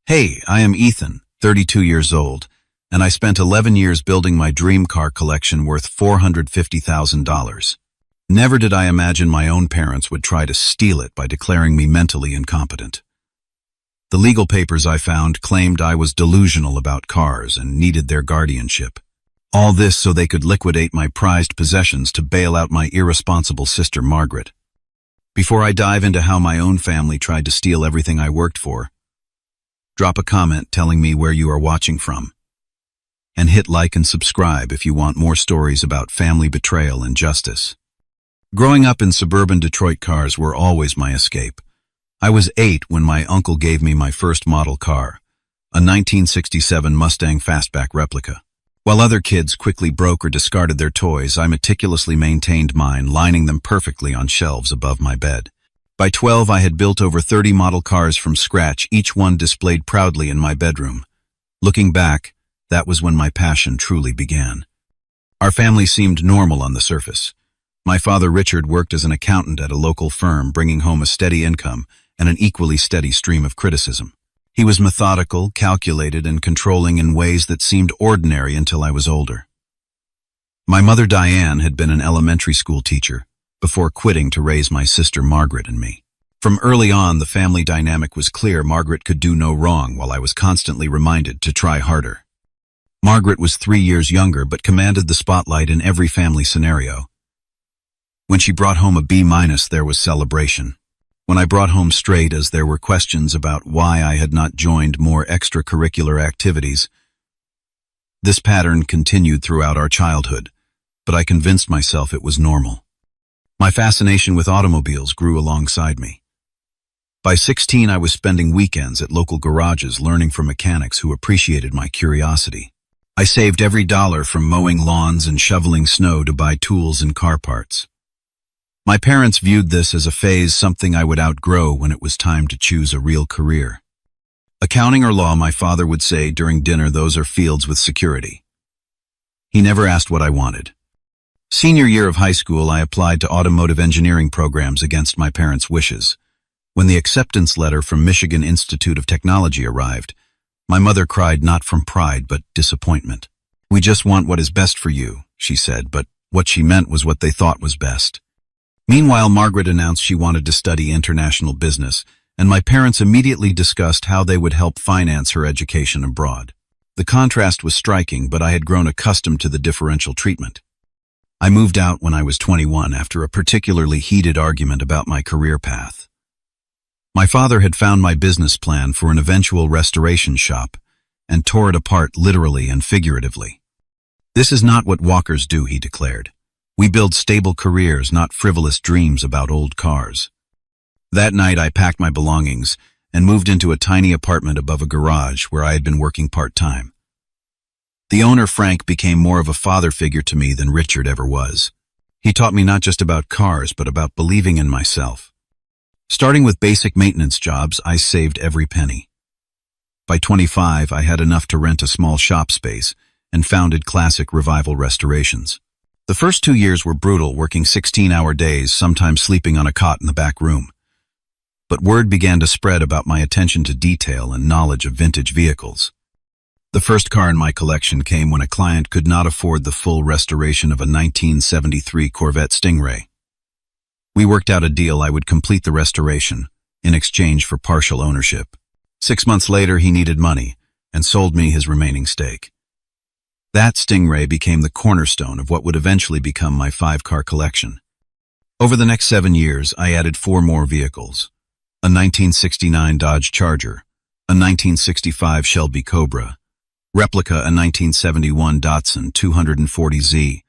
Hey, I am Ethan, 32 years old, and I spent 11 years building my dream car collection worth $450,000. Never did I imagine my own parents would try to steal it by declaring me mentally incompetent. The legal papers I found claimed I was delusional about cars and needed their guardianship. All this so they could liquidate my prized possessions to bail out my irresponsible sister Margaret. Before I dive into how my own family tried to steal everything I worked for, drop a comment telling me where you are watching from. And hit like and subscribe if you want more stories about family betrayal and justice. Growing up in suburban Detroit, cars were always my escape. I was 8 when my uncle gave me my first model car, a 1967 Mustang Fastback replica. While other kids quickly broke or discarded their toys, I meticulously maintained mine, lining them perfectly on shelves above my bed. By 12, I had built over 30 model cars from scratch, each one displayed proudly in my bedroom. Looking back, that was when my passion truly began. Our family seemed normal on the surface. My father, Richard, worked as an accountant at a local firm, bringing home a steady income and an equally steady stream of criticism. He was methodical, calculated, and controlling in ways that seemed ordinary until I was older. My mother, Diane, had been an elementary school teacher before quitting to raise my sister Margaret and me. From early on, the family dynamic was clear. Margaret could do no wrong, while I was constantly reminded to try harder. Margaret was 3 years younger but commanded the spotlight in every family scenario. When she brought home a B-, there was celebration. When I brought home straight A's, there were questions about why I had not joined more extracurricular activities. This pattern continued throughout our childhood, but I convinced myself it was normal. My fascination with automobiles grew alongside me. By 16, I was spending weekends at local garages learning from mechanics who appreciated my curiosity. I saved every dollar from mowing lawns and shoveling snow to buy tools and car parts. My parents viewed this as a phase, something I would outgrow when it was time to choose a real career. Accounting or law, my father would say during dinner, those are fields with security. He never asked what I wanted. Senior year of high school, I applied to automotive engineering programs against my parents' wishes. When the acceptance letter from Michigan Institute of Technology arrived, my mother cried, not from pride but disappointment. "We just want what is best for you," she said, but what she meant was what they thought was best. Meanwhile, Margaret announced she wanted to study international business, and my parents immediately discussed how they would help finance her education abroad. The contrast was striking, but I had grown accustomed to the differential treatment. I moved out when I was 21 after a particularly heated argument about my career path. My father had found my business plan for an eventual restoration shop and tore it apart literally and figuratively. "This is not what walkers do," he declared. "We build stable careers, not frivolous dreams about old cars." That night, I packed my belongings and moved into a tiny apartment above a garage where I had been working part-time. The owner, Frank, became more of a father figure to me than Richard ever was. He taught me not just about cars, but about believing in myself. Starting with basic maintenance jobs, I saved every penny. By 25, I had enough to rent a small shop space and founded Classic Revival Restorations. The first 2 years were brutal, working 16-hour days, sometimes sleeping on a cot in the back room. But word began to spread about my attention to detail and knowledge of vintage vehicles. The first car in my collection came when a client could not afford the full restoration of a 1973 Corvette Stingray. We worked out a deal. I would complete the restoration in exchange for partial ownership. 6 months later, he needed money and sold me his remaining stake. That Stingray became the cornerstone of what would eventually become my 5-car collection. Over the next 7 years, I added 4 more vehicles: a 1969 Dodge Charger, a 1965 Shelby Cobra, replica a 1971 Datsun 240Z,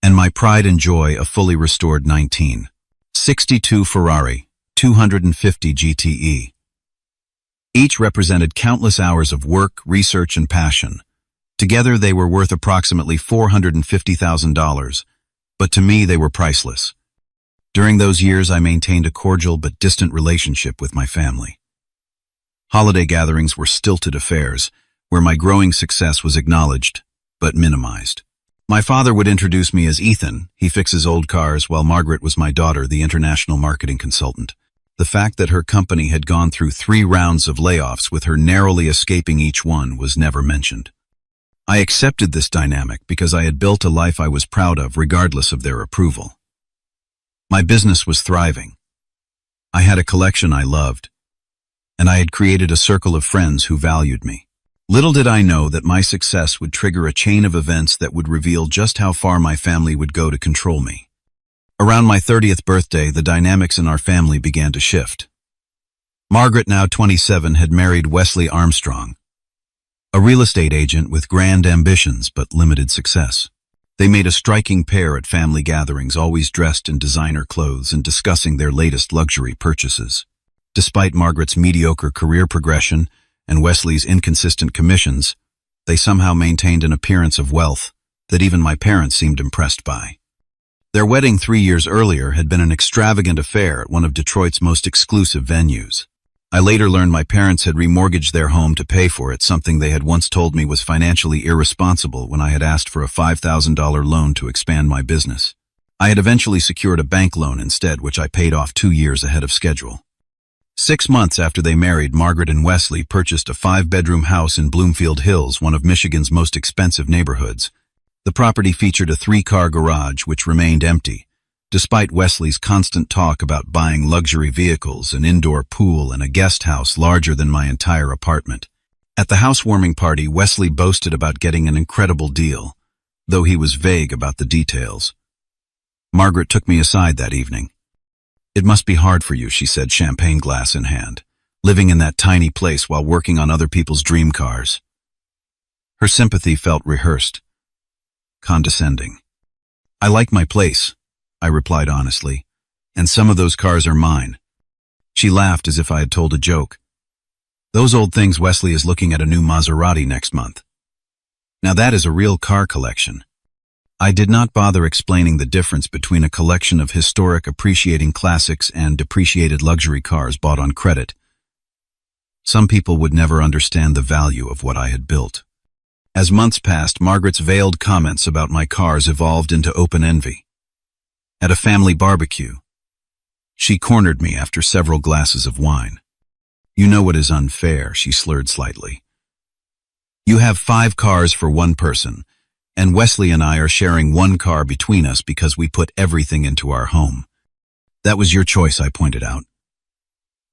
and my pride and joy, a fully restored 1962 Ferrari 250 GTE. Each represented countless hours of work, research, and passion. Together, they were worth approximately $450,000, but to me, they were priceless. During those years, I maintained a cordial but distant relationship with my family. Holiday gatherings were stilted affairs, where my growing success was acknowledged, but minimized. My father would introduce me as Ethan, he fixes old cars, while Margaret was my daughter, the international marketing consultant. The fact that her company had gone through 3 rounds of layoffs with her narrowly escaping each one was never mentioned. I accepted this dynamic because I had built a life I was proud of regardless of their approval. My business was thriving. I had a collection I loved, and I had created a circle of friends who valued me. Little did I know that my success would trigger a chain of events that would reveal just how far my family would go to control me. Around my 30th birthday, the dynamics in our family began to shift. Margaret, now 27, had married Wesley Armstrong, a real estate agent with grand ambitions but limited success. They made a striking pair at family gatherings, always dressed in designer clothes and discussing their latest luxury purchases. Despite Margaret's mediocre career progression and Wesley's inconsistent commissions, they somehow maintained an appearance of wealth that even my parents seemed impressed by. Their wedding 3 years earlier had been an extravagant affair at one of Detroit's most exclusive venues. I later learned my parents had remortgaged their home to pay for it, something they had once told me was financially irresponsible when I had asked for a $5,000 loan to expand my business. I had eventually secured a bank loan instead, which I paid off 2 years ahead of schedule. 6 months after they married, Margaret and Wesley purchased a 5-bedroom house in Bloomfield Hills, one of Michigan's most expensive neighborhoods. The property featured a 3-car garage, which remained empty, despite Wesley's constant talk about buying luxury vehicles, an indoor pool, and a guest house larger than my entire apartment. At the housewarming party, Wesley boasted about getting an incredible deal, though he was vague about the details. Margaret took me aside that evening. "It must be hard for you," she said, champagne glass in hand, "living in that tiny place while working on other people's dream cars." Her sympathy felt rehearsed, condescending. "I like my place," I replied honestly, "and some of those cars are mine." She laughed as if I had told a joke. "Those old things, Wesley is looking at a new Maserati next month. Now that is a real car collection." I did not bother explaining the difference between a collection of historic appreciating classics and depreciated luxury cars bought on credit. Some people would never understand the value of what I had built. As months passed, Margaret's veiled comments about my cars evolved into open envy. At a family barbecue, she cornered me after several glasses of wine. "You know what is unfair," she slurred slightly. "You have 5 cars for one person, and Wesley and I are sharing 1 car between us because we put everything into our home." "That was your choice," I pointed out.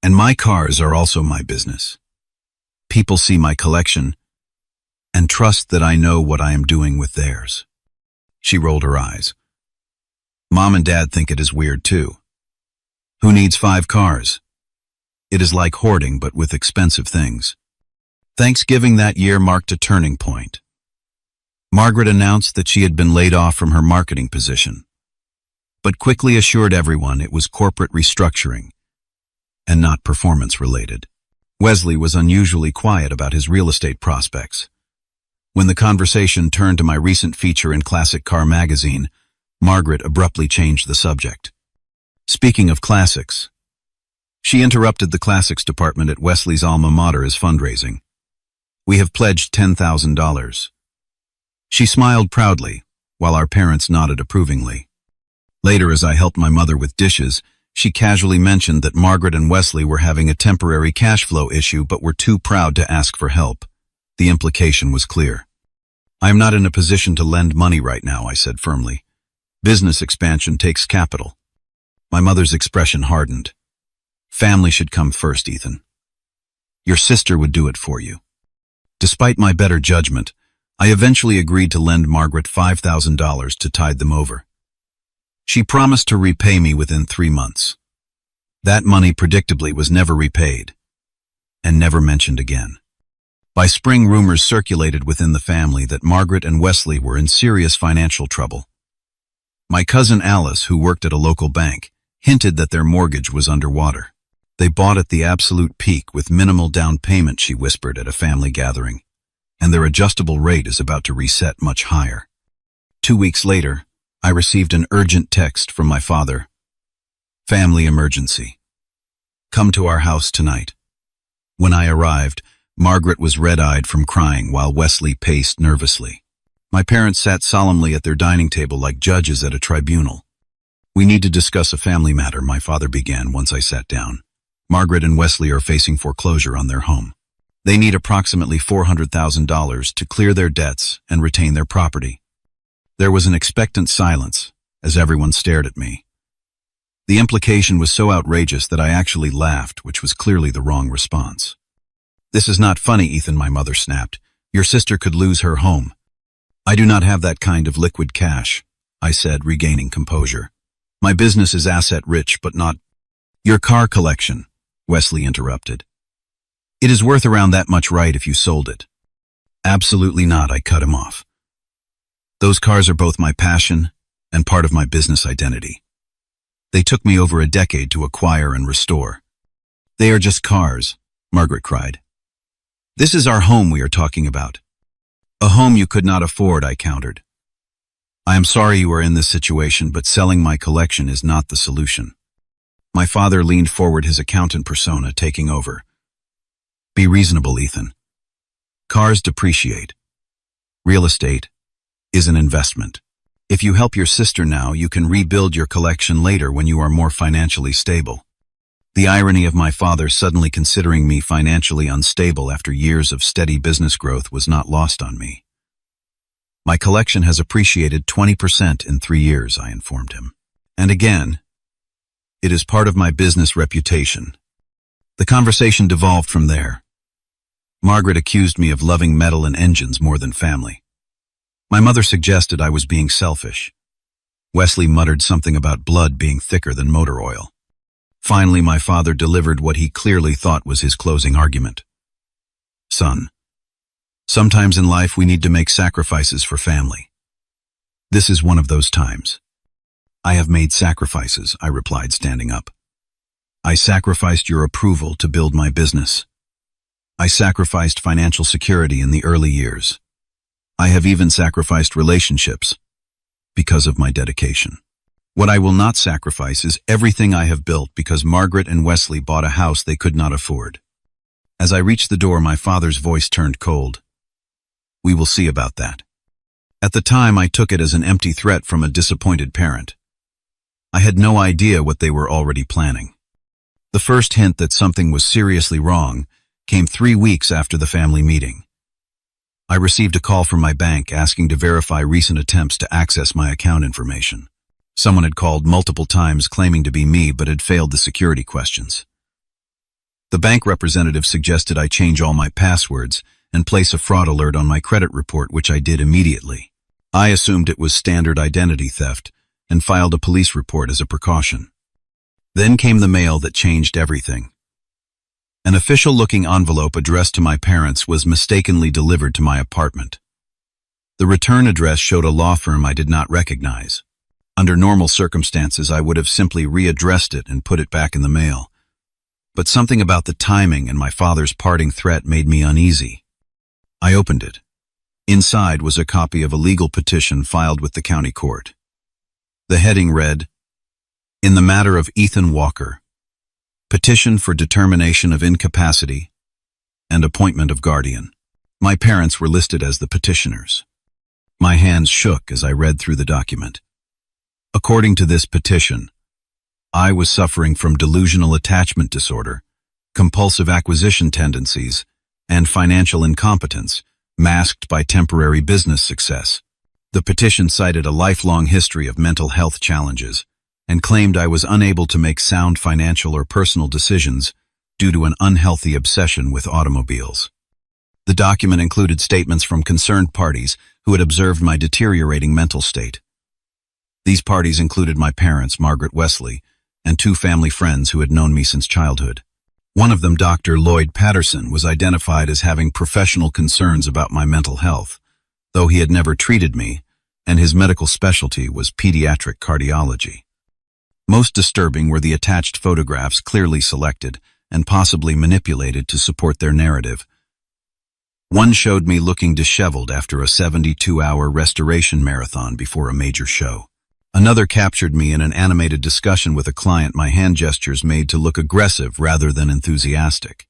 "And my cars are also my business. People see my collection and trust that I know what I am doing with theirs." She rolled her eyes. "Mom and Dad think it is weird too. Who needs 5 cars? It is like hoarding, but with expensive things." Thanksgiving that year marked a turning point. Margaret announced that she had been laid off from her marketing position, but quickly assured everyone it was corporate restructuring and not performance-related. Wesley was unusually quiet about his real estate prospects. When the conversation turned to my recent feature in Classic Car magazine, Margaret abruptly changed the subject. Speaking of classics, she interrupted the classics department at Wesley's alma mater as fundraising. "We have pledged $10,000. She smiled proudly, while our parents nodded approvingly. Later, as I helped my mother with dishes, she casually mentioned that Margaret and Wesley were having a temporary cash flow issue but were too proud to ask for help. The implication was clear. "I am not in a position to lend money right now," I said firmly. "Business expansion takes capital." My mother's expression hardened. "Family should come first, Ethan. Your sister would do it for you." Despite my better judgment, I eventually agreed to lend Margaret $5,000 to tide them over. She promised to repay me within 3 months. That money predictably was never repaid, and never mentioned again. By spring, rumors circulated within the family that Margaret and Wesley were in serious financial trouble. My cousin Alice, who worked at a local bank, hinted that their mortgage was underwater. "They bought at the absolute peak with minimal down payment," she whispered at a family gathering, "and their adjustable rate is about to reset much higher." 2 weeks later, I received an urgent text from my father. "Family emergency. Come to our house tonight." When I arrived, Margaret was red-eyed from crying while Wesley paced nervously. My parents sat solemnly at their dining table like judges at a tribunal. "We need to discuss a family matter," my father began once I sat down. Margaret and Wesley are facing foreclosure on their home. They need approximately $400,000 to clear their debts and retain their property. There was an expectant silence as everyone stared at me. The implication was so outrageous that I actually laughed, which was clearly the wrong response. "This is not funny, Ethan," my mother snapped. "Your sister could lose her home." "I do not have that kind of liquid cash," I said, regaining composure. "My business is asset-rich, but not—" "Your car collection," Wesley interrupted. "It is worth around that much, right, if you sold it?" "Absolutely not," I cut him off. "Those cars are both my passion and part of my business identity. They took me over a decade to acquire and restore." "They are just cars," Margaret cried. "This is our home we are talking about." "A home you could not afford," I countered. "I am sorry you are in this situation, but selling my collection is not the solution." My father leaned forward, his accountant persona taking over. "Be reasonable, Ethan. Cars depreciate. Real estate is an investment. If you help your sister now, you can rebuild your collection later when you are more financially stable." The irony of my father suddenly considering me financially unstable after years of steady business growth was not lost on me. "My collection has appreciated 20% in 3 years," I informed him. "And again, it is part of my business reputation." The conversation devolved from there. Margaret accused me of loving metal and engines more than family. My mother suggested I was being selfish. Wesley muttered something about blood being thicker than motor oil. Finally, my father delivered what he clearly thought was his closing argument. "Son, sometimes in life we need to make sacrifices for family. This is one of those times." "I have made sacrifices," I replied, standing up. "I sacrificed your approval to build my business. I sacrificed financial security in the early years. I have even sacrificed relationships because of my dedication. What I will not sacrifice is everything I have built because Margaret and Wesley bought a house they could not afford." As I reached the door, my father's voice turned cold. "We will see about that." At the time, I took it as an empty threat from a disappointed parent. I had no idea what they were already planning. The first hint that something was seriously wrong came 3 weeks after the family meeting. I received a call from my bank asking to verify recent attempts to access my account information. Someone had called multiple times claiming to be me but had failed the security questions. The bank representative suggested I change all my passwords and place a fraud alert on my credit report, which I did immediately. I assumed it was standard identity theft and filed a police report as a precaution. Then came the mail that changed everything. An official-looking envelope addressed to my parents was mistakenly delivered to my apartment. The return address showed a law firm I did not recognize. Under normal circumstances, I would have simply readdressed it and put it back in the mail. But something about the timing and my father's parting threat made me uneasy. I opened it. Inside was a copy of a legal petition filed with the county court. The heading read, "In the matter of Ethan Walker, petition for determination of incapacity and appointment of guardian." My parents were listed as the petitioners. My hands shook as I read through the document. According to this petition, I was suffering from delusional attachment disorder, compulsive acquisition tendencies, and financial incompetence, masked by temporary business success. The petition cited a lifelong history of mental health challenges and claimed I was unable to make sound financial or personal decisions due to an unhealthy obsession with automobiles. The document included statements from concerned parties who had observed my deteriorating mental state. These parties included my parents, Margaret Wesley, and 2 family friends who had known me since childhood. One of them, Dr. Lloyd Patterson, was identified as having professional concerns about my mental health, though he had never treated me, and his medical specialty was pediatric cardiology. Most disturbing were the attached photographs, clearly selected and possibly manipulated to support their narrative. One showed me looking disheveled after a 72-hour restoration marathon before a major show. Another captured me in an animated discussion with a client, my hand gestures made to look aggressive rather than enthusiastic.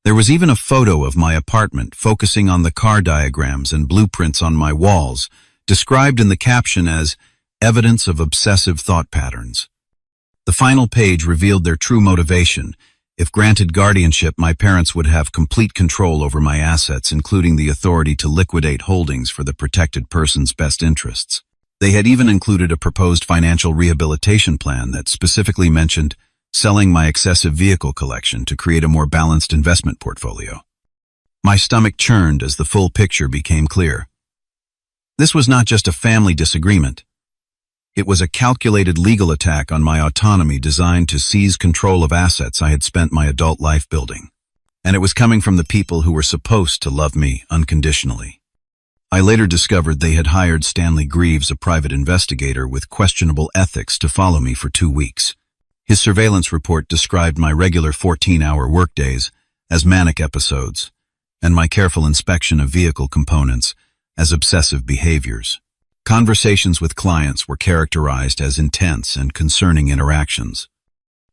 There was even a photo of my apartment focusing on the car diagrams and blueprints on my walls, described in the caption as evidence of obsessive thought patterns. The final page revealed their true motivation. If granted guardianship, my parents would have complete control over my assets, including the authority to liquidate holdings for the protected person's best interests. They had even included a proposed financial rehabilitation plan that specifically mentioned selling my excessive vehicle collection to create a more balanced investment portfolio. My stomach churned as the full picture became clear. This was not just a family disagreement. It was a calculated legal attack on my autonomy designed to seize control of assets I had spent my adult life building. And it was coming from the people who were supposed to love me unconditionally. I later discovered they had hired Stanley Greaves, a private investigator with questionable ethics, to follow me for 2 weeks. His surveillance report described my regular 14-hour workdays as manic episodes, and my careful inspection of vehicle components as obsessive behaviors. Conversations with clients were characterized as intense and concerning interactions.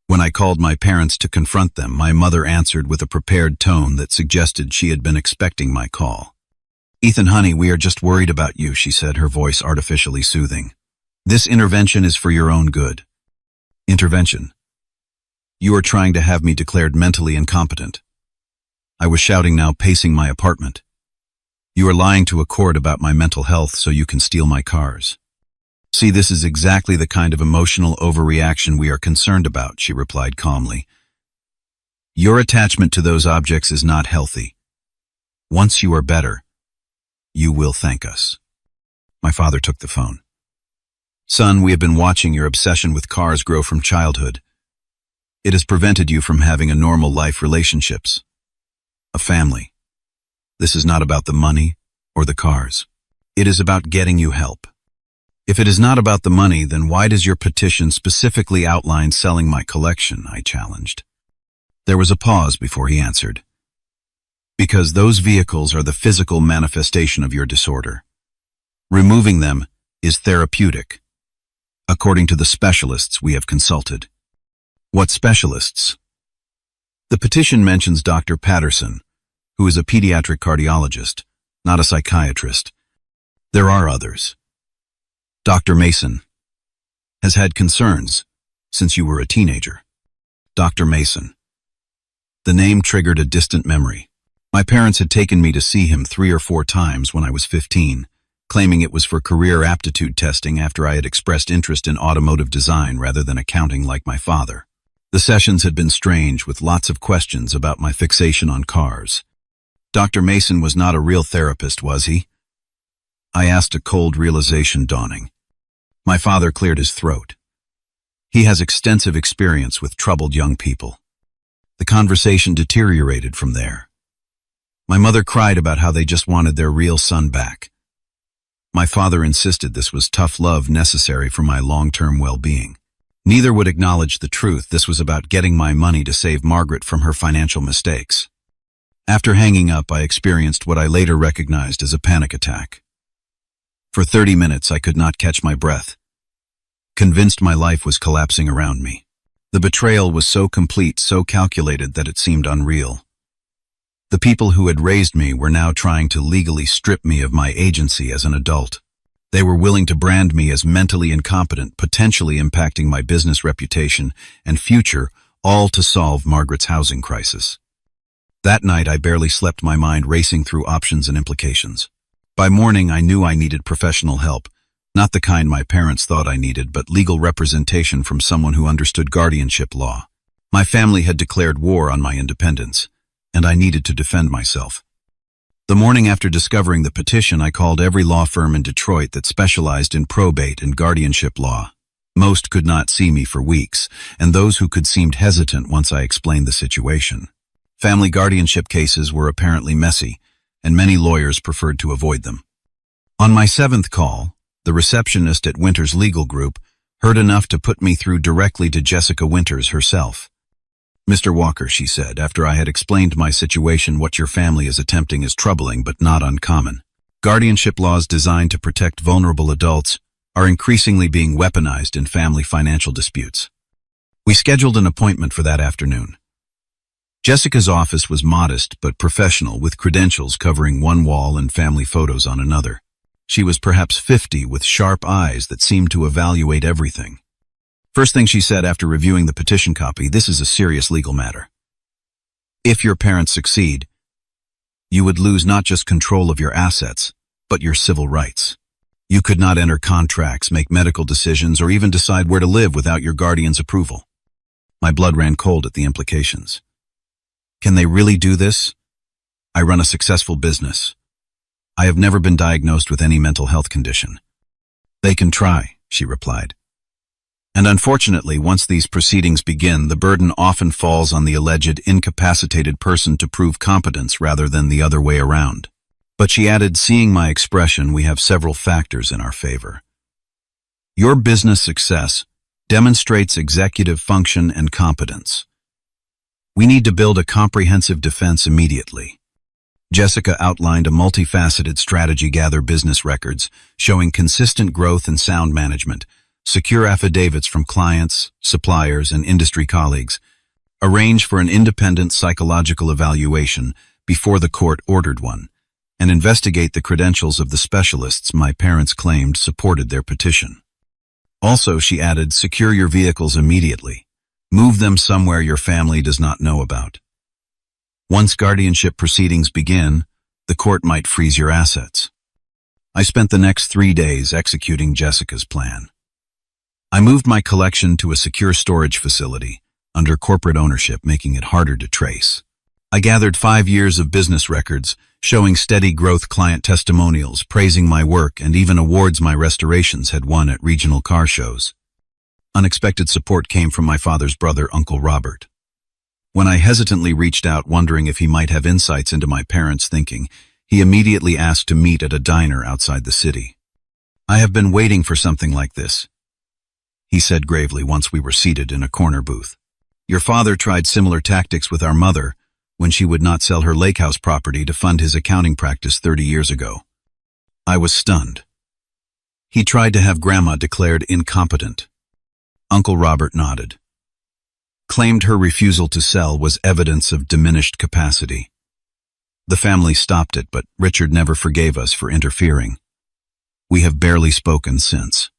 When I called my parents to confront them, my mother answered with a prepared tone that suggested she had been expecting my call. "Ethan, honey, we are just worried about you," she said, her voice artificially soothing. "This intervention is for your own good." Intervention? You are trying to have me declared mentally incompetent. I was shouting now, pacing my apartment. You are lying to a court about my mental health so you can steal my cars. See, this is exactly the kind of emotional overreaction we are concerned about, she replied calmly. Your attachment to those objects is not healthy. Once you are better, you will thank us. My father took the phone. Son, we have been watching your obsession with cars grow from childhood. It has prevented you from having a normal life, relationships, a family. This is not about the money or the cars. It is about getting you help. If it is not about the money, then why does your petition specifically outline selling my collection? I challenged. There was a pause before he answered. Because those vehicles are the physical manifestation of your disorder. Removing them is therapeutic, according to the specialists we have consulted. What specialists? The petition mentions Dr. Patterson, who is a pediatric cardiologist, not a psychiatrist. There are others. Dr. Mason has had concerns since you were a teenager. Dr. Mason. The name triggered a distant memory. My parents had taken me to see him 3 or 4 times when I was 15, claiming it was for career aptitude testing after I had expressed interest in automotive design rather than accounting like my father. The sessions had been strange, with lots of questions about my fixation on cars. Dr. Mason was not a real therapist, was he? I asked, a cold realization dawning. My father cleared his throat. He has extensive experience with troubled young people. The conversation deteriorated from there. My mother cried about how they just wanted their real son back. My father insisted this was tough love necessary for my long-term well-being. Neither would acknowledge the truth. This was about getting my money to save Margaret from her financial mistakes. After hanging up, I experienced what I later recognized as a panic attack. For 30 minutes, I could not catch my breath, convinced my life was collapsing around me. The betrayal was so complete, so calculated that it seemed unreal. The people who had raised me were now trying to legally strip me of my agency as an adult. They were willing to brand me as mentally incompetent, potentially impacting my business reputation and future, all to solve Margaret's housing crisis. That night, I barely slept, my mind racing through options and implications. By morning, I knew I needed professional help, not the kind my parents thought I needed, but legal representation from someone who understood guardianship law. My family had declared war on my independence, and I needed to defend myself. The morning after discovering the petition, I called every law firm in Detroit that specialized in probate and guardianship law. Most could not see me for weeks, and those who could seemed hesitant once I explained the situation. Family guardianship cases were apparently messy, and many lawyers preferred to avoid them. On my 7th call, the receptionist at Winters Legal Group heard enough to put me through directly to Jessica Winters herself. Mr. Walker, she said, after I had explained my situation, what your family is attempting is troubling but not uncommon. Guardianship laws designed to protect vulnerable adults are increasingly being weaponized in family financial disputes. We scheduled an appointment for that afternoon. Jessica's office was modest but professional, with credentials covering one wall and family photos on another. She was perhaps 50, with sharp eyes that seemed to evaluate everything. First thing she said after reviewing the petition copy, "This is a serious legal matter. If your parents succeed, you would lose not just control of your assets, but your civil rights. You could not enter contracts, make medical decisions, or even decide where to live without your guardian's approval. My blood ran cold at the implications. Can they really do this? I run a successful business. I have never been diagnosed with any mental health condition. They can try, she replied. And unfortunately, once these proceedings begin, the burden often falls on the alleged incapacitated person to prove competence rather than the other way around. But she added, seeing my expression, we have several factors in our favor. Your business success demonstrates executive function and competence. We need to build a comprehensive defense immediately. Jessica outlined a multifaceted strategy: gather business records, showing consistent growth and sound management, secure affidavits from clients, suppliers, and industry colleagues, arrange for an independent psychological evaluation before the court ordered one, and investigate the credentials of the specialists my parents claimed supported their petition. Also, she added, secure your vehicles immediately. Move them somewhere your family does not know about. Once guardianship proceedings begin, the court might freeze your assets. I spent the next 3 days executing Jessica's plan. I moved my collection to a secure storage facility under corporate ownership, making it harder to trace. I gathered 5 years of business records, showing steady growth, client testimonials, praising my work, and even awards my restorations had won at regional car shows. Unexpected support came from my father's brother, Uncle Robert. When I hesitantly reached out, wondering if he might have insights into my parents' thinking, he immediately asked to meet at a diner outside the city. I have been waiting for something like this, he said gravely once we were seated in a corner booth. Your father tried similar tactics with our mother when she would not sell her lake house property to fund his accounting practice 30 years ago. I was stunned. He tried to have Grandma declared incompetent. Uncle Robert nodded. Claimed her refusal to sell was evidence of diminished capacity. The family stopped it, but Richard never forgave us for interfering. We have barely spoken since.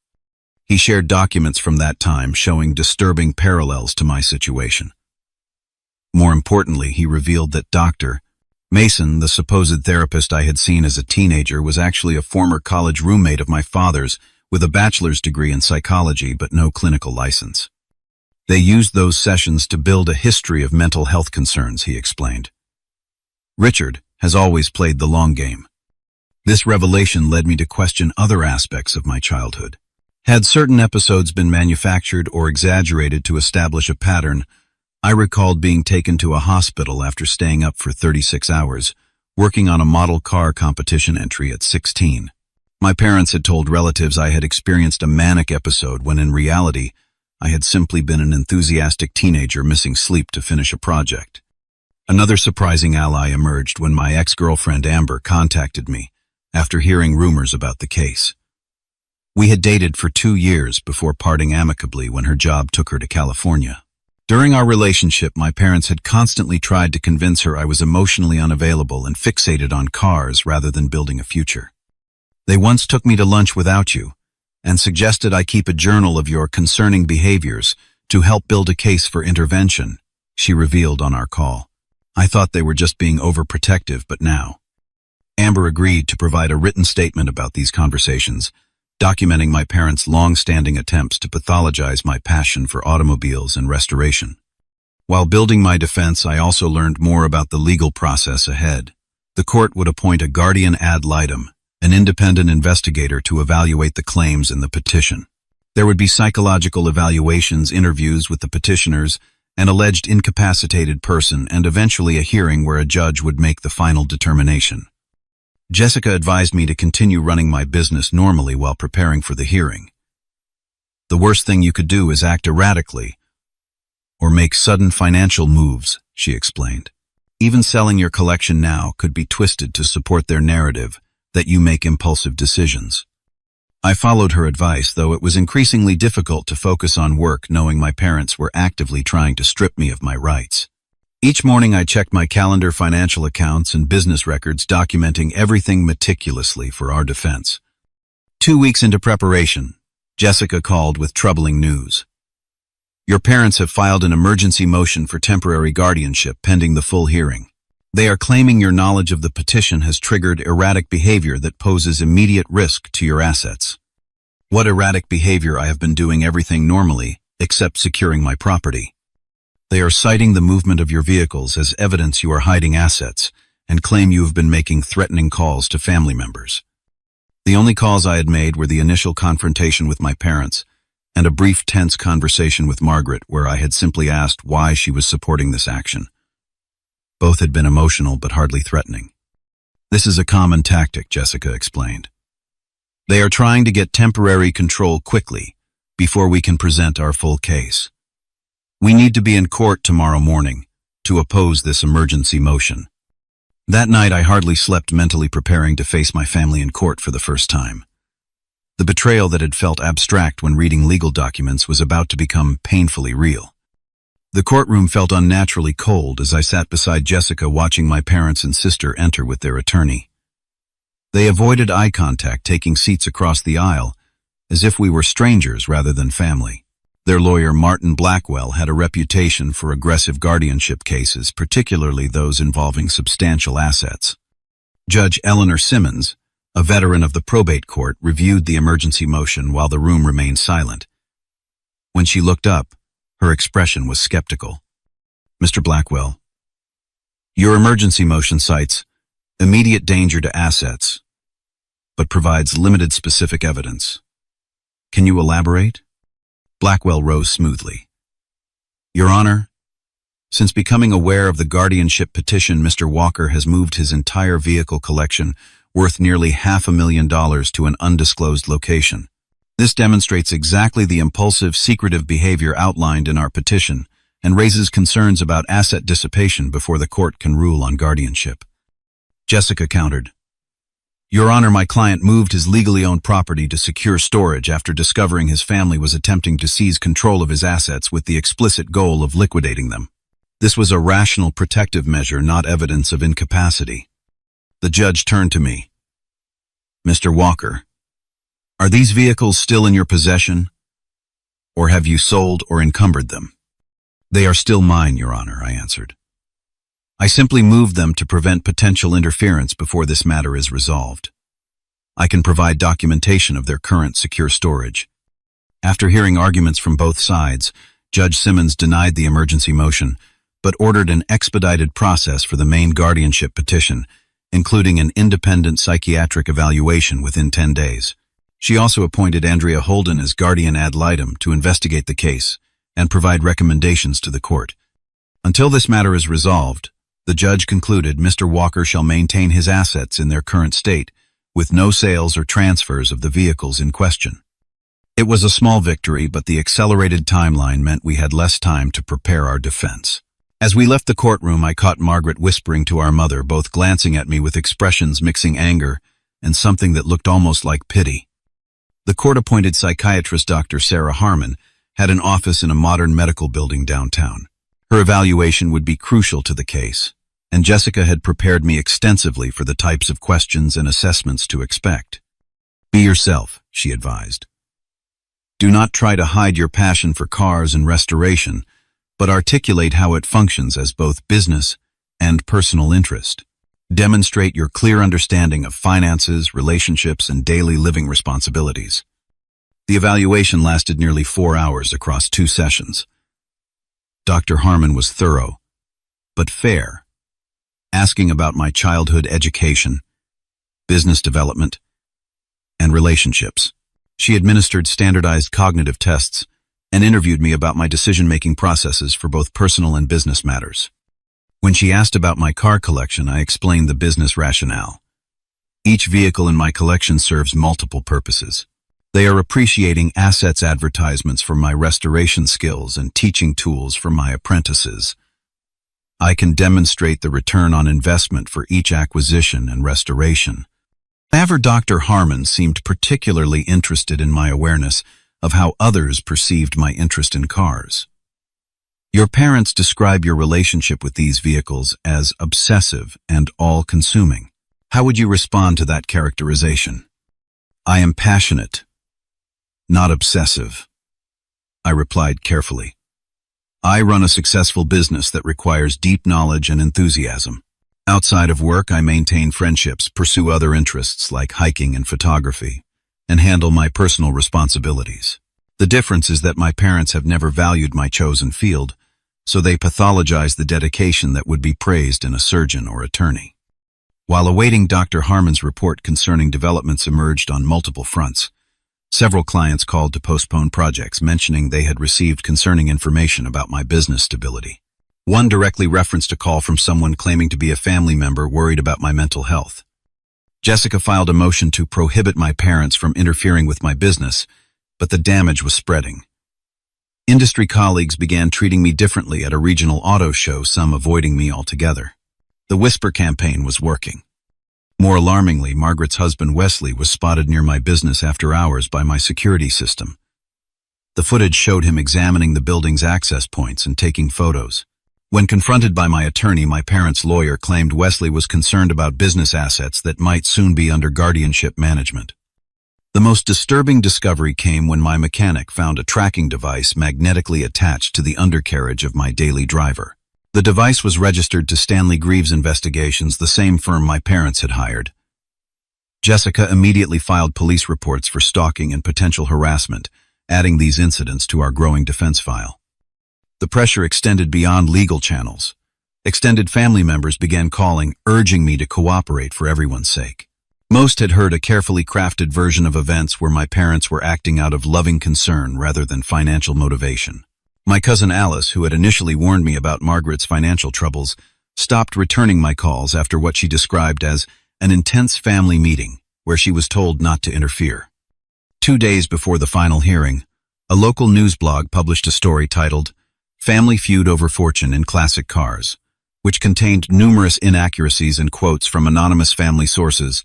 He shared documents from that time showing disturbing parallels to my situation. More importantly, he revealed that Dr. Mason, the supposed therapist I had seen as a teenager, was actually a former college roommate of my father's with a bachelor's degree in psychology but no clinical license. They used those sessions to build a history of mental health concerns, he explained. Richard has always played the long game. This revelation led me to question other aspects of my childhood. Had certain episodes been manufactured or exaggerated to establish a pattern? I recalled being taken to a hospital after staying up for 36 hours, working on a model car competition entry at 16. My parents had told relatives I had experienced a manic episode when in reality, I had simply been an enthusiastic teenager missing sleep to finish a project. Another surprising ally emerged when my ex-girlfriend Amber contacted me after hearing rumors about the case. We had dated for 2 years before parting amicably when her job took her to California. During our relationship, my parents had constantly tried to convince her I was emotionally unavailable and fixated on cars rather than building a future. They once took me to lunch without you and suggested I keep a journal of your concerning behaviors to help build a case for intervention, she revealed on our call. I thought they were just being overprotective, but now. Amber agreed to provide a written statement about these conversations, documenting my parents' long-standing attempts to pathologize my passion for automobiles and restoration. While building my defense, I also learned more about the legal process ahead. The court would appoint a guardian ad litem, an independent investigator, to evaluate the claims in the petition. There would be psychological evaluations, interviews with the petitioners, an alleged incapacitated person, and eventually a hearing where a judge would make the final determination. Jessica advised me to continue running my business normally while preparing for the hearing. The worst thing you could do is act erratically or make sudden financial moves, she explained. Even selling your collection now could be twisted to support their narrative that you make impulsive decisions. I followed her advice, though it was increasingly difficult to focus on work knowing my parents were actively trying to strip me of my rights. Each morning I checked my calendar, financial accounts, and business records, documenting everything meticulously for our defense. 2 weeks into preparation, Jessica called with troubling news. Your parents have filed an emergency motion for temporary guardianship pending the full hearing. They are claiming your knowledge of the petition has triggered erratic behavior that poses immediate risk to your assets. What erratic behavior? I have been doing everything normally, except securing my property. They are citing the movement of your vehicles as evidence you are hiding assets and claim you have been making threatening calls to family members. The only calls I had made were the initial confrontation with my parents and a brief tense conversation with Margaret where I had simply asked why she was supporting this action. Both had been emotional but hardly threatening. This is a common tactic, Jessica explained. They are trying to get temporary control quickly before we can present our full case. We need to be in court tomorrow morning to oppose this emergency motion. That night I hardly slept, mentally preparing to face my family in court for the first time. The betrayal that had felt abstract when reading legal documents was about to become painfully real. The courtroom felt unnaturally cold as I sat beside Jessica watching my parents and sister enter with their attorney. They avoided eye contact, taking seats across the aisle, as if we were strangers rather than family. Their lawyer, Martin Blackwell, had a reputation for aggressive guardianship cases, particularly those involving substantial assets. Judge Eleanor Simmons, a veteran of the probate court, reviewed the emergency motion while the room remained silent. When she looked up, her expression was skeptical. Mr. Blackwell, your emergency motion cites immediate danger to assets, but provides limited specific evidence. Can you elaborate? Blackwell rose smoothly. Your Honor, since becoming aware of the guardianship petition, Mr. Walker has moved his entire vehicle collection, worth nearly $500,000, to an undisclosed location. This demonstrates exactly the impulsive, secretive behavior outlined in our petition and raises concerns about asset dissipation before the court can rule on guardianship. Jessica countered. Your Honor, my client moved his legally owned property to secure storage after discovering his family was attempting to seize control of his assets with the explicit goal of liquidating them. This was a rational protective measure, not evidence of incapacity. The judge turned to me. Mr. Walker, are these vehicles still in your possession, or have you sold or encumbered them? They are still mine, Your Honor, I answered. I simply moved them to prevent potential interference before this matter is resolved. I can provide documentation of their current secure storage. After hearing arguments from both sides, Judge Simmons denied the emergency motion, but ordered an expedited process for the main guardianship petition, including an independent psychiatric evaluation within 10 days. She also appointed Andrea Holden as guardian ad litem to investigate the case and provide recommendations to the court. Until this matter is resolved, the judge concluded Mr. Walker shall maintain his assets in their current state, with no sales or transfers of the vehicles in question. It was a small victory, but the accelerated timeline meant we had less time to prepare our defense. As we left the courtroom, I caught Margaret whispering to our mother, both glancing at me with expressions mixing anger and something that looked almost like pity. The court-appointed psychiatrist Dr. Sarah Harmon had an office in a modern medical building downtown. Her evaluation would be crucial to the case, and Jessica had prepared me extensively for the types of questions and assessments to expect. Be yourself, she advised. Do not try to hide your passion for cars and restoration, but articulate how it functions as both business and personal interest. Demonstrate your clear understanding of finances, relationships, and daily living responsibilities. The evaluation lasted nearly 4 hours across 2 sessions. Dr. Harmon was thorough, but fair, asking about my childhood education, business development, and relationships. She administered standardized cognitive tests and interviewed me about my decision-making processes for both personal and business matters. When she asked about my car collection, I explained the business rationale. Each vehicle in my collection serves multiple purposes. They are appreciating assets, advertisements for my restoration skills, and teaching tools for my apprentices. I can demonstrate the return on investment for each acquisition and restoration. However, Dr. Harmon seemed particularly interested in my awareness of how others perceived my interest in cars. Your parents describe your relationship with these vehicles as obsessive and all-consuming. How would you respond to that characterization? I am passionate, not obsessive, I replied carefully. I run a successful business that requires deep knowledge and enthusiasm. Outside of work, I maintain friendships, pursue other interests like hiking and photography, and handle my personal responsibilities. The difference is that my parents have never valued my chosen field, so they pathologize the dedication that would be praised in a surgeon or attorney. While awaiting Dr. Harmon's report concerning developments emerged on multiple fronts, several clients called to postpone projects, mentioning they had received concerning information about my business stability. One directly referenced a call from someone claiming to be a family member worried about my mental health. Jessica filed a motion to prohibit my parents from interfering with my business, but the damage was spreading. Industry colleagues began treating me differently at a regional auto show, some avoiding me altogether. The whisper campaign was working. More alarmingly, Margaret's husband Wesley was spotted near my business after hours by my security system. The footage showed him examining the building's access points and taking photos. When confronted by my attorney, my parents' lawyer claimed Wesley was concerned about business assets that might soon be under guardianship management. The most disturbing discovery came when my mechanic found a tracking device magnetically attached to the undercarriage of my daily driver. The device was registered to Stanley Greaves Investigations, the same firm my parents had hired. Jessica immediately filed police reports for stalking and potential harassment, adding these incidents to our growing defense file. The pressure extended beyond legal channels. Extended family members began calling, urging me to cooperate for everyone's sake. Most had heard a carefully crafted version of events where my parents were acting out of loving concern rather than financial motivation. My cousin Alice, who had initially warned me about Margaret's financial troubles, stopped returning my calls after what she described as an intense family meeting where she was told not to interfere. 2 days before the final hearing, a local news blog published a story titled "Family Feud Over Fortune in Classic Cars," which contained numerous inaccuracies and quotes from anonymous family sources,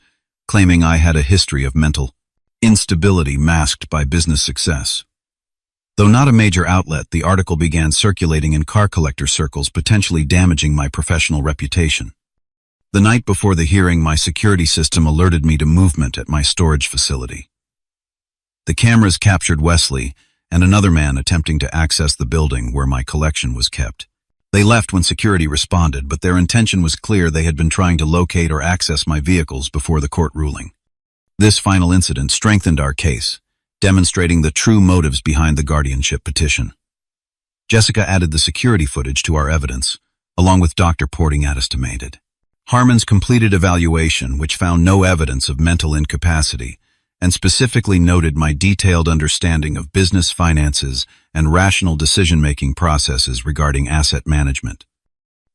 claiming I had a history of mental instability masked by business success. Though not a major outlet, the article began circulating in car collector circles, potentially damaging my professional reputation. The night before the hearing, my security system alerted me to movement at my storage facility. The cameras captured Wesley and another man attempting to access the building where my collection was kept. They left when security responded, but their intention was clear. They had been trying to locate or access my vehicles before the court ruling. This final incident strengthened our case, demonstrating the true motives behind the guardianship petition. Jessica added the security footage to our evidence, along with Dr. Porting estimated. Harmon's completed evaluation, which found no evidence of mental incapacity, and specifically noted my detailed understanding of business finances and rational decision-making processes regarding asset management.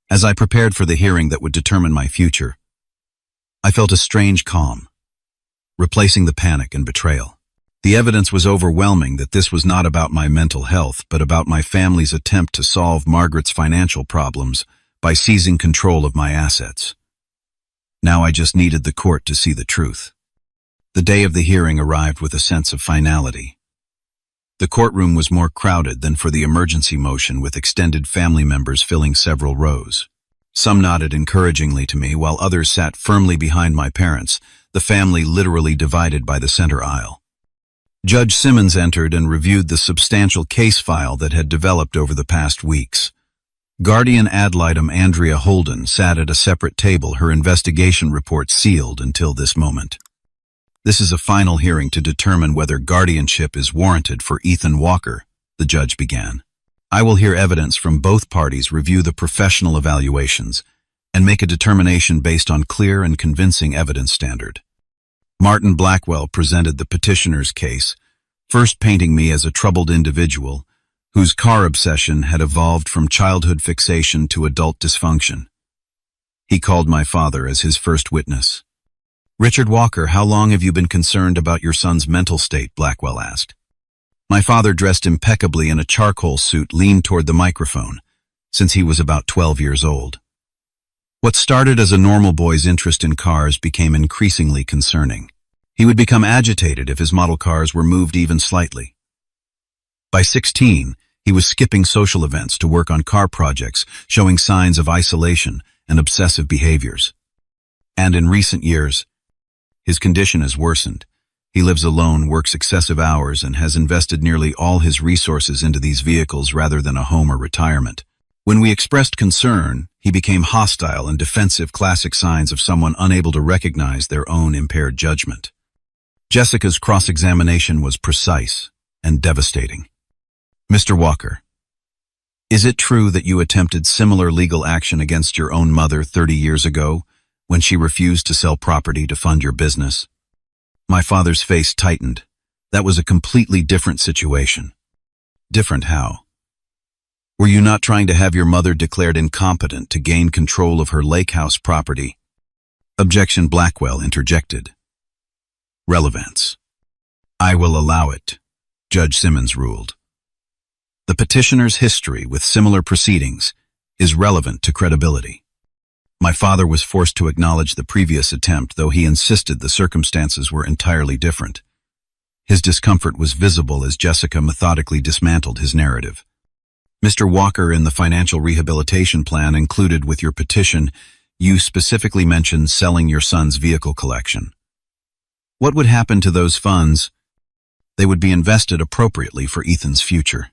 As I prepared for the hearing that would determine my future, I felt a strange calm, replacing the panic and betrayal. The evidence was overwhelming that this was not about my mental health, but about my family's attempt to solve Margaret's financial problems by seizing control of my assets. Now I just needed the court to see the truth. The day of the hearing arrived with a sense of finality. The courtroom was more crowded than for the emergency motion, with extended family members filling several rows. Some nodded encouragingly to me, while others sat firmly behind my parents, the family literally divided by the center aisle. Judge Simmons entered and reviewed the substantial case file that had developed over the past weeks. Guardian ad litem Andrea Holden sat at a separate table, her investigation report sealed until this moment. "This is a final hearing to determine whether guardianship is warranted for Ethan Walker," the judge began. "I will hear evidence from both parties, review the professional evaluations, and make a determination based on clear and convincing evidence standard." Martin Blackwell presented the petitioner's case, first painting me as a troubled individual whose car obsession had evolved from childhood fixation to adult dysfunction. He called my father as his first witness. "Richard Walker, how long have you been concerned about your son's mental state?" Blackwell asked. My father, dressed impeccably in a charcoal suit, leaned toward the microphone, since he was about 12 years old. What started as a normal boy's interest in cars became increasingly concerning. He would become agitated if his model cars were moved even slightly. By 16, he was skipping social events to work on car projects, showing signs of isolation and obsessive behaviors. And in recent years, his condition has worsened, He lives alone, works excessive hours, and has invested nearly all his resources into these vehicles rather than a home or retirement. When we expressed concern, he became hostile and defensive, classic signs of someone unable to recognize their own impaired judgment. Jessica's cross-examination was precise and devastating. Mr. Walker, is it true that you attempted similar legal action against your own mother 30 years ago when she refused to sell property to fund your business? My father's face tightened. That was a completely different situation. Different how? Were you not trying to have your mother declared incompetent to gain control of her lake house property? Objection. Blackwell interjected. Relevance. I will allow it, Judge Simmons ruled. The petitioner's history with similar proceedings is relevant to credibility. My father was forced to acknowledge the previous attempt, though he insisted the circumstances were entirely different. His discomfort was visible as Jessica methodically dismantled his narrative. Mr. Walker, in the financial rehabilitation plan included with your petition, you specifically mentioned selling your son's vehicle collection. What would happen to those funds? They would be invested appropriately for Ethan's future.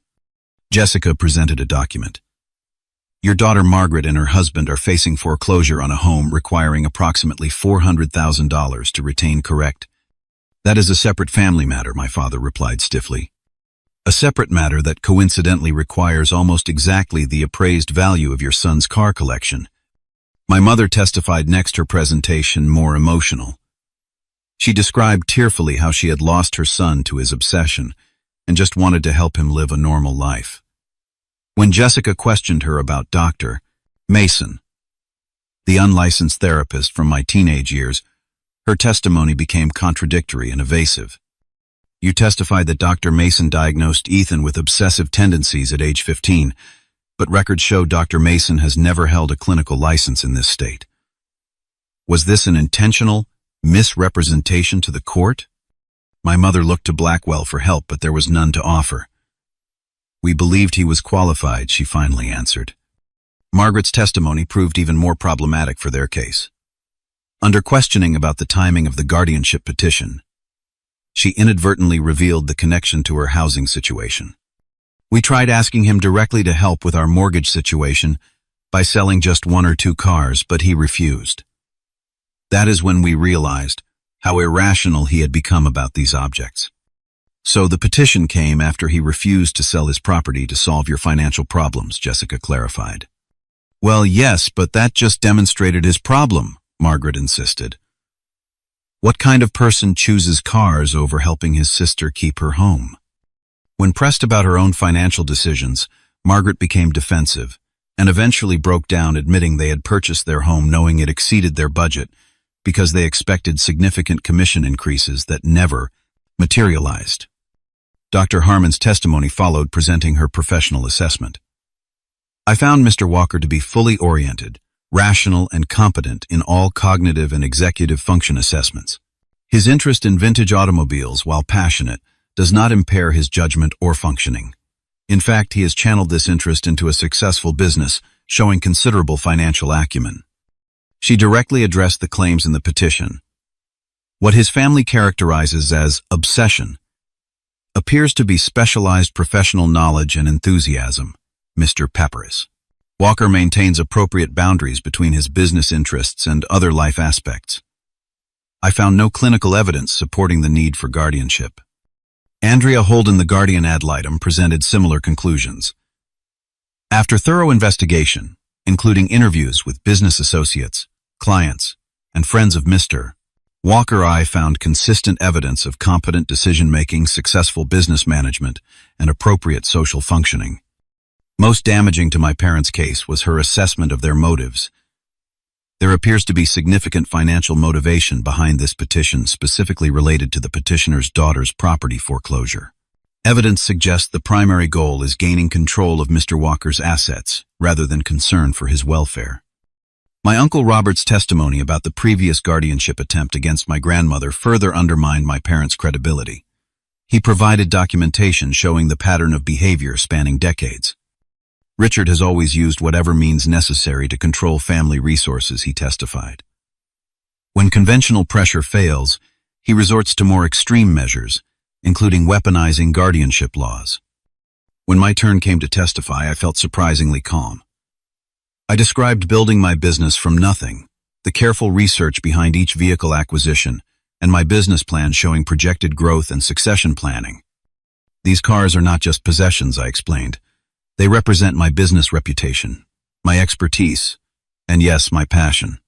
Jessica presented a document. Your daughter Margaret and her husband are facing foreclosure on a home requiring approximately $400,000 to retain correct. That is a separate family matter, my father replied stiffly. A separate matter that coincidentally requires almost exactly the appraised value of your son's car collection. My mother testified next, her presentation more emotional. She described tearfully how she had lost her son to his obsession and just wanted to help him live a normal life. When Jessica questioned her about Dr. Mason, the unlicensed therapist from my teenage years, her testimony became contradictory and evasive. You testified that Dr. Mason diagnosed Ethan with obsessive tendencies at age 15, but records show Dr. Mason has never held a clinical license in this state. Was this an intentional misrepresentation to the court? My mother looked to Blackwell for help, but there was none to offer. We believed he was qualified, she finally answered. Margaret's testimony proved even more problematic for their case. Under questioning about the timing of the guardianship petition, she inadvertently revealed the connection to her housing situation. We tried asking him directly to help with our mortgage situation by selling just 1 or 2 cars, but he refused. That is when we realized how irrational he had become about these objects. So the petition came after he refused to sell his property to solve your financial problems, Jessica clarified. Well, yes, but that just demonstrated his problem, Margaret insisted. What kind of person chooses cars over helping his sister keep her home? When pressed about her own financial decisions, Margaret became defensive and eventually broke down, admitting they had purchased their home knowing it exceeded their budget because they expected significant commission increases that never materialized. Dr. Harmon's testimony followed, presenting her professional assessment. I found Mr. Walker to be fully oriented, rational, and competent in all cognitive and executive function assessments. His interest in vintage automobiles, while passionate, does not impair his judgment or functioning. In fact, he has channeled this interest into a successful business, showing considerable financial acumen. She directly addressed the claims in the petition. What his family characterizes as obsession appears to be specialized professional knowledge and enthusiasm, Mr. Papyrus. Walker maintains appropriate boundaries between his business interests and other life aspects. I found no clinical evidence supporting the need for guardianship. Andrea Holden, the guardian ad litem, presented similar conclusions. After thorough investigation, including interviews with business associates, clients, and friends of Mr. Walker, I found consistent evidence of competent decision-making, successful business management, and appropriate social functioning. Most damaging to my parents' case was her assessment of their motives. There appears to be significant financial motivation behind this petition, specifically related to the petitioner's daughter's property foreclosure. Evidence suggests the primary goal is gaining control of Mr. Walker's assets, rather than concern for his welfare. My Uncle Robert's testimony about the previous guardianship attempt against my grandmother further undermined my parents' credibility. He provided documentation showing the pattern of behavior spanning decades. Richard has always used whatever means necessary to control family resources, he testified. When conventional pressure fails, he resorts to more extreme measures, including weaponizing guardianship laws. When my turn came to testify, I felt surprisingly calm. I described building my business from nothing, the careful research behind each vehicle acquisition, and my business plan showing projected growth and succession planning. These cars are not just possessions, I explained. They represent my business reputation, my expertise, and yes, my passion.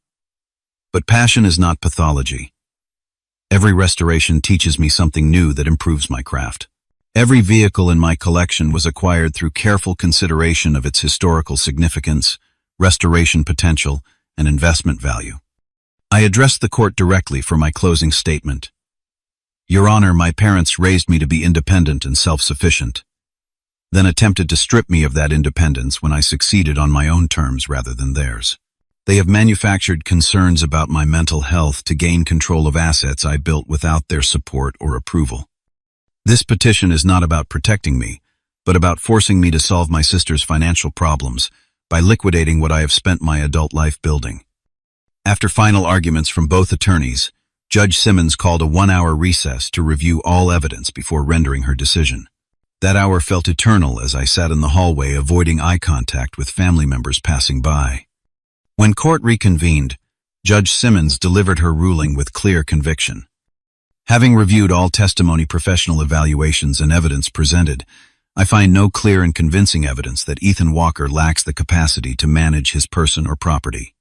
But passion is not pathology. Every restoration teaches me something new that improves my craft. Every vehicle in my collection was acquired through careful consideration of its historical significance, restoration potential, and investment value. I addressed the court directly for my closing statement. Your Honor, my parents raised me to be independent and self-sufficient, then attempted to strip me of that independence when I succeeded on my own terms rather than theirs. They have manufactured concerns about my mental health to gain control of assets I built without their support or approval. This petition is not about protecting me, but about forcing me to solve my sister's financial problems by liquidating what I have spent my adult life building. After final arguments from both attorneys, Judge Simmons called a 1-hour recess to review all evidence before rendering her decision. That hour felt eternal as I sat in the hallway avoiding eye contact with family members passing by. When court reconvened, Judge Simmons delivered her ruling with clear conviction. Having reviewed all testimony, professional evaluations, and evidence presented, I find no clear and convincing evidence that Ethan Walker lacks the capacity to manage his person or property.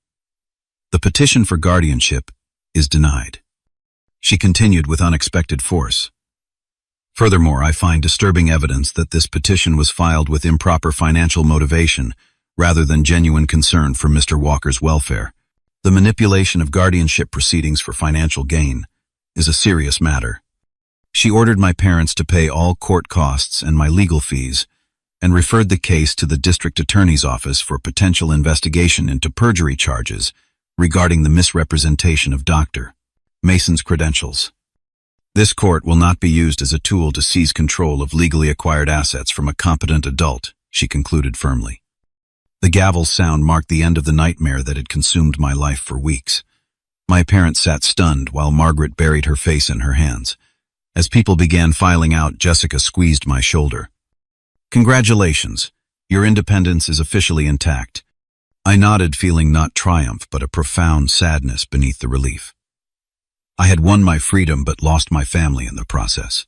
The petition for guardianship is denied. She continued with unexpected force. Furthermore, I find disturbing evidence that this petition was filed with improper financial motivation rather than genuine concern for Mr. Walker's welfare. The manipulation of guardianship proceedings for financial gain is a serious matter. She ordered my parents to pay all court costs and my legal fees, and referred the case to the district attorney's office for potential investigation into perjury charges regarding the misrepresentation of Dr. Mason's credentials. This court will not be used as a tool to seize control of legally acquired assets from a competent adult, she concluded firmly. The gavel's sound marked the end of the nightmare that had consumed my life for weeks. My parents sat stunned while Margaret buried her face in her hands. As people began filing out, Jessica squeezed my shoulder. Congratulations, your independence is officially intact. I nodded, feeling not triumph but a profound sadness beneath the relief. I had won my freedom but lost my family in the process.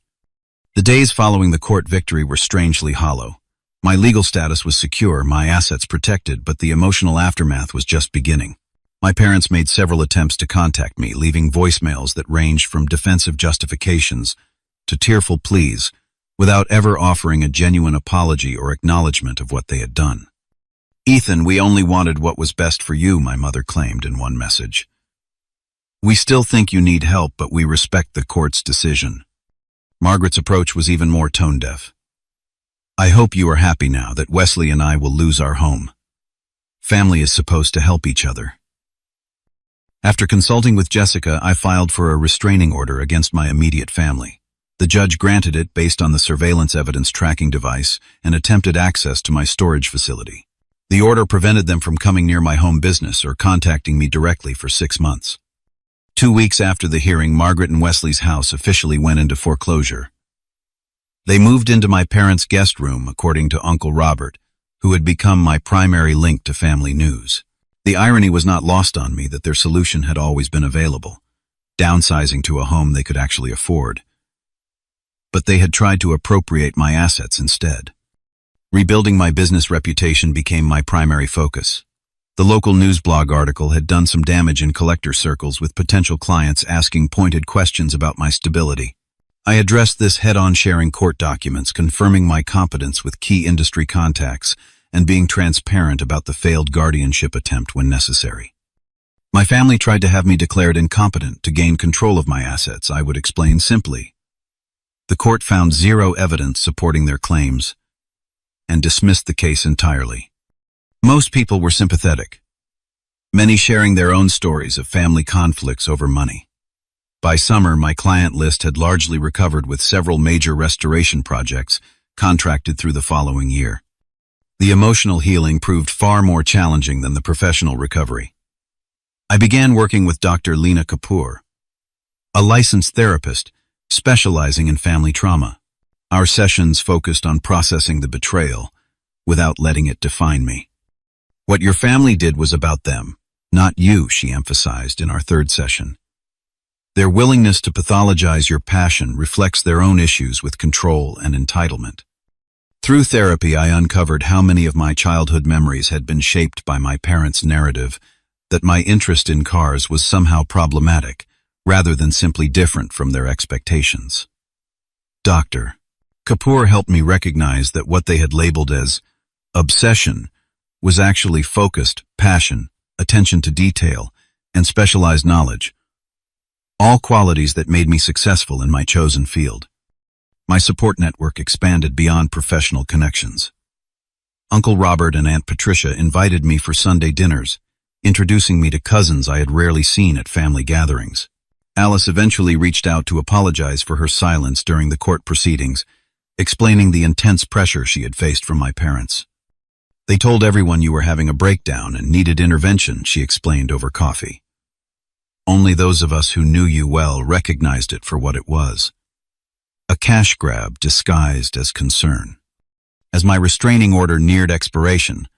The days following the court victory were strangely hollow. My legal status was secure, my assets protected, but the emotional aftermath was just beginning. My parents made several attempts to contact me, leaving voicemails that ranged from defensive justifications to tearful pleas, without ever offering a genuine apology or acknowledgement of what they had done. Ethan, we only wanted what was best for you, my mother claimed in one message. We still think you need help, but we respect the court's decision. Margaret's approach was even more tone-deaf. I hope you are happy now that Wesley and I will lose our home. Family is supposed to help each other. After consulting with Jessica, I filed for a restraining order against my immediate family. The judge granted it based on the surveillance evidence tracking device and attempted access to my storage facility. The order prevented them from coming near my home business or contacting me directly for 6 months. 2 weeks after the hearing, Margaret and Wesley's house officially went into foreclosure. They moved into my parents' guest room, according to Uncle Robert, who had become my primary link to family news. The irony was not lost on me that their solution had always been available, downsizing to a home they could actually afford. But they had tried to appropriate my assets instead. Rebuilding my business reputation became my primary focus. The local news blog article had done some damage in collector circles, with potential clients asking pointed questions about my stability. I addressed this head-on, sharing court documents, confirming my competence with key industry contacts, and being transparent about the failed guardianship attempt when necessary. My family tried to have me declared incompetent to gain control of my assets. I would explain simply. The court found zero evidence supporting their claims and dismissed the case entirely. Most people were sympathetic, many sharing their own stories of family conflicts over money. By summer, my client list had largely recovered, with several major restoration projects contracted through the following year. The emotional healing proved far more challenging than the professional recovery. I began working with Dr. Lena Kapoor, a licensed therapist specializing in family trauma. Our sessions focused on processing the betrayal without letting it define me. What your family did was about them, not you, she emphasized in our third session. Their willingness to pathologize your passion reflects their own issues with control and entitlement. Through therapy, I uncovered how many of my childhood memories had been shaped by my parents' narrative that my interest in cars was somehow problematic, rather than simply different from their expectations. Dr. Kapoor helped me recognize that what they had labeled as obsession was actually focused passion, attention to detail, and specialized knowledge, all qualities that made me successful in my chosen field. My support network expanded beyond professional connections. Uncle Robert and Aunt Patricia invited me for Sunday dinners, introducing me to cousins I had rarely seen at family gatherings. Alice eventually reached out to apologize for her silence during the court proceedings, explaining the intense pressure she had faced from my parents. They told everyone you were having a breakdown and needed intervention, she explained over coffee. Only those of us who knew you well recognized it for what it was. A cash grab disguised as concern. As my restraining order neared expiration,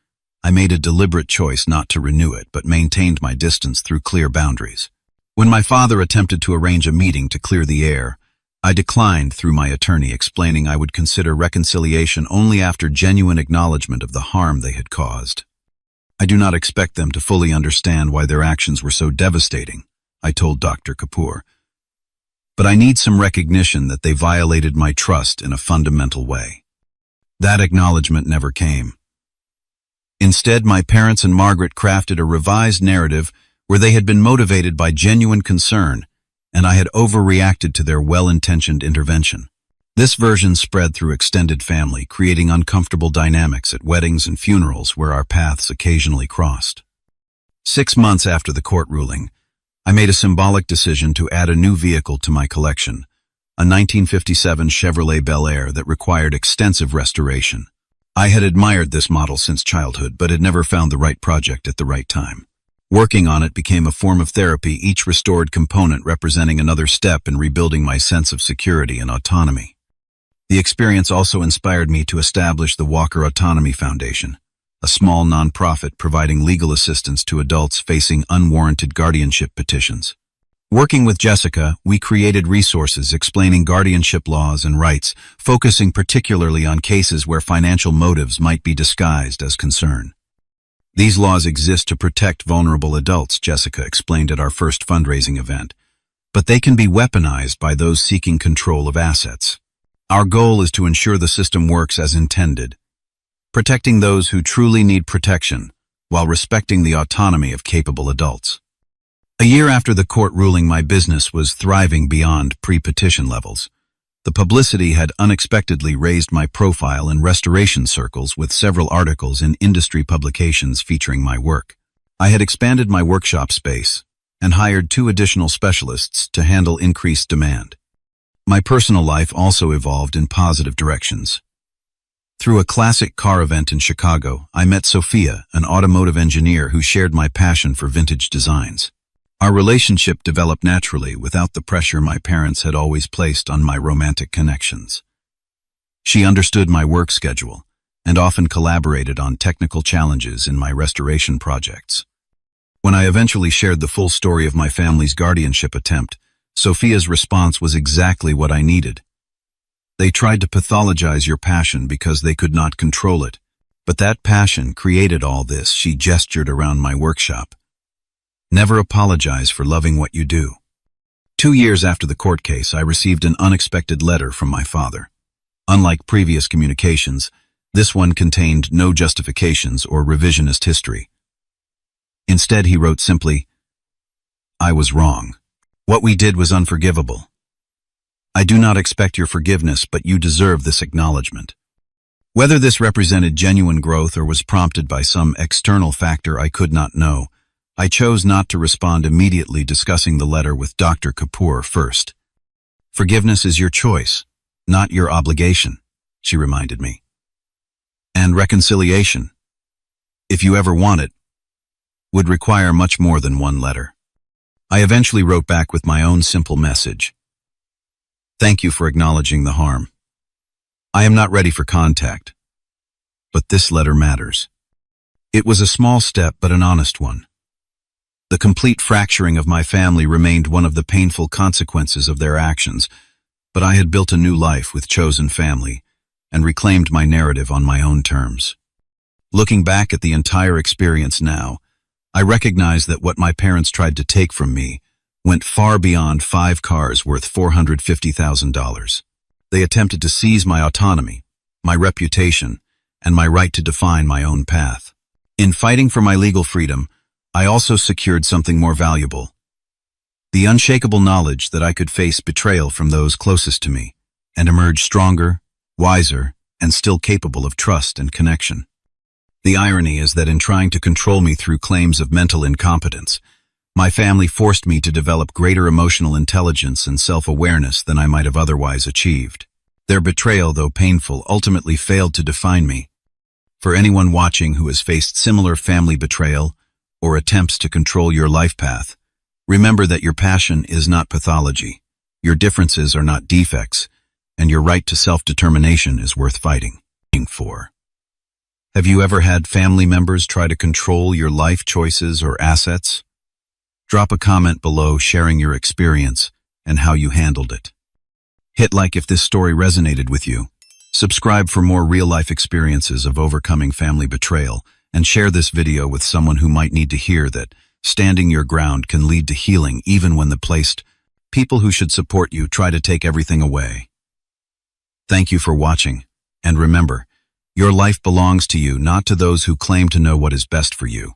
I made a deliberate choice not to renew it, but maintained my distance through clear boundaries. When my father attempted to arrange a meeting to clear the air, I declined through my attorney, explaining I would consider reconciliation only after genuine acknowledgement of the harm they had caused. I do not expect them to fully understand why their actions were so devastating, I told Dr. Kapoor. But I need some recognition that they violated my trust in a fundamental way. That acknowledgement never came. Instead, my parents and Margaret crafted a revised narrative where they had been motivated by genuine concern, and I had overreacted to their well-intentioned intervention. This version spread through extended family, creating uncomfortable dynamics at weddings and funerals where our paths occasionally crossed. 6 months after the court ruling, I made a symbolic decision to add a new vehicle to my collection, a 1957 Chevrolet Bel Air that required extensive restoration. I had admired this model since childhood, but had never found the right project at the right time. Working on it became a form of therapy, each restored component representing another step in rebuilding my sense of security and autonomy. The experience also inspired me to establish the Walker Autonomy Foundation, a small nonprofit providing legal assistance to adults facing unwarranted guardianship petitions. Working with Jessica, we created resources explaining guardianship laws and rights, focusing particularly on cases where financial motives might be disguised as concern. These laws exist to protect vulnerable adults, Jessica explained at our first fundraising event, but they can be weaponized by those seeking control of assets. Our goal is to ensure the system works as intended, protecting those who truly need protection while respecting the autonomy of capable adults. A year after the court ruling, my business was thriving beyond pre-petition levels. The publicity had unexpectedly raised my profile in restoration circles, with several articles in industry publications featuring my work. I had expanded my workshop space and hired 2 additional specialists to handle increased demand. My personal life also evolved in positive directions. Through a classic car event in Chicago, I met Sophia, an automotive engineer who shared my passion for vintage designs. Our relationship developed naturally without the pressure my parents had always placed on my romantic connections. She understood my work schedule and often collaborated on technical challenges in my restoration projects. When I eventually shared the full story of my family's guardianship attempt, Sophia's response was exactly what I needed. They tried to pathologize your passion because they could not control it, but that passion created all this, she gestured around my workshop. Never apologize for loving what you do. 2 years after the court case, I received an unexpected letter from my father. Unlike previous communications, this one contained no justifications or revisionist history. Instead, he wrote simply, "I was wrong. What we did was unforgivable. I do not expect your forgiveness, but you deserve this acknowledgement." Whether this represented genuine growth or was prompted by some external factor I could not know, I chose not to respond immediately, discussing the letter with Dr. Kapoor first. "Forgiveness is your choice, not your obligation," she reminded me. "And reconciliation, if you ever want it, would require much more than one letter." I eventually wrote back with my own simple message. Thank you for acknowledging the harm. I am not ready for contact, but this letter matters. It was a small step, but an honest one. The complete fracturing of my family remained one of the painful consequences of their actions, but I had built a new life with chosen family and reclaimed my narrative on my own terms. Looking back at the entire experience now, I recognize that what my parents tried to take from me went far beyond 5 cars worth $450,000. They attempted to seize my autonomy, my reputation, and my right to define my own path. In fighting for my legal freedom, I also secured something more valuable: the unshakable knowledge that I could face betrayal from those closest to me and emerge stronger, wiser, and still capable of trust and connection. The irony is that in trying to control me through claims of mental incompetence, my family forced me to develop greater emotional intelligence and self-awareness than I might have otherwise achieved. Their betrayal, though painful, ultimately failed to define me. For anyone watching who has faced similar family betrayal or attempts to control your life path, remember that your passion is not pathology, your differences are not defects, and your right to self-determination is worth fighting for. Have you ever had family members try to control your life choices or assets? Drop a comment below sharing your experience and how you handled it. Hit like if this story resonated with you. Subscribe for more real-life experiences of overcoming family betrayal, and share this video with someone who might need to hear that standing your ground can lead to healing even when the people who should support you try to take everything away. Thank you for watching, and remember, your life belongs to you, not to those who claim to know what is best for you.